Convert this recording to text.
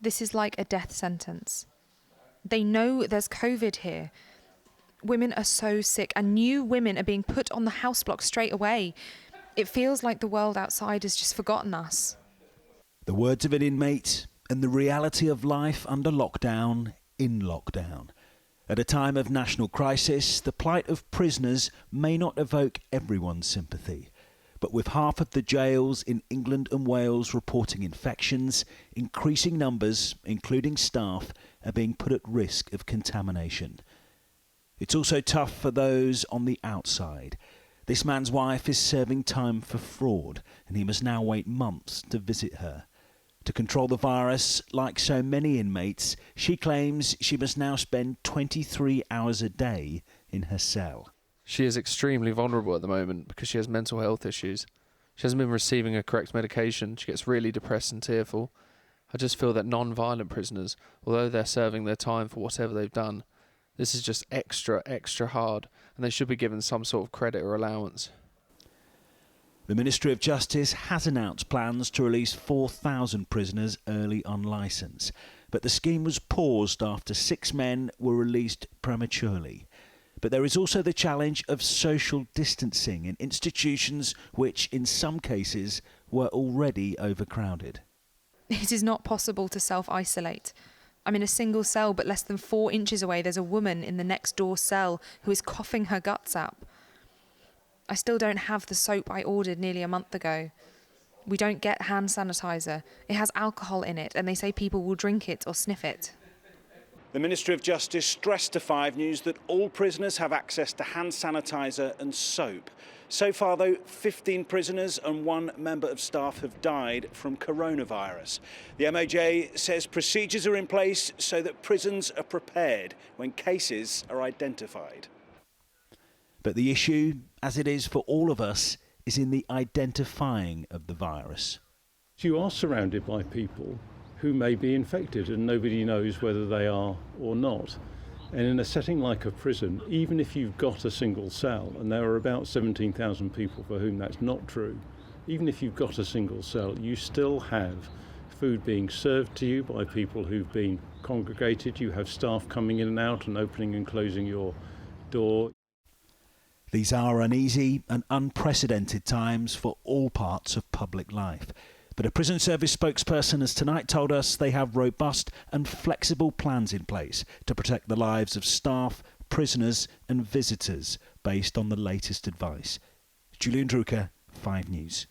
This is like a death sentence. They know there's COVID here. Women are so sick, and new women are being put on the house block straight away. It feels like the world outside has just forgotten us. The words of an inmate and the reality of life under lockdown, in lockdown. At a time of national crisis, the plight of prisoners may not evoke everyone's sympathy. But with half of the jails in England and Wales reporting infections, increasing numbers, including staff, are being put at risk of contamination. It's also tough for those on the outside. This man's wife is serving time for fraud, and he must now wait months to visit her. To control the virus, like so many inmates, she claims she must now spend 23 hours a day in her cell. She is extremely vulnerable at the moment because she has mental health issues. She hasn't been receiving a correct medication. She gets really depressed and tearful. I just feel that non-violent prisoners, although they're serving their time for whatever they've done, this is just extra hard, and they should be given some sort of credit or allowance. The Ministry of Justice has announced plans to release 4,000 prisoners early on licence, but the scheme was paused after 6 men were released prematurely. But there is also the challenge of social distancing in institutions which, in some cases, were already overcrowded. It is not possible to self-isolate. I'm in a single cell, but less than 4 inches away there's a woman in the next door cell who is coughing her guts out. I still don't have the soap I ordered nearly a month ago. We don't get hand sanitizer. It has alcohol in it, and they say people will drink it or sniff it. The Ministry of Justice stressed to 5 News that all prisoners have access to hand sanitizer and soap. So far, though, 15 prisoners and 1 member of staff have died from coronavirus. The MOJ says procedures are in place so that prisons are prepared when cases are identified. But the issue, as it is for all of us, is in the identifying of the virus. You are surrounded by people who may be infected and nobody knows whether they are or not. And in a setting like a prison, even if you've got a single cell, and there are about 17,000 people for whom that's not true, even if you've got a single cell, you still have food being served to you by people who've been congregated. You have staff coming in and out and opening and closing your door. These are uneasy and unprecedented times for all parts of public life. But a prison service spokesperson has tonight told us they have robust and flexible plans in place to protect the lives of staff, prisoners and visitors based on the latest advice. Julian Drucker, 5 News.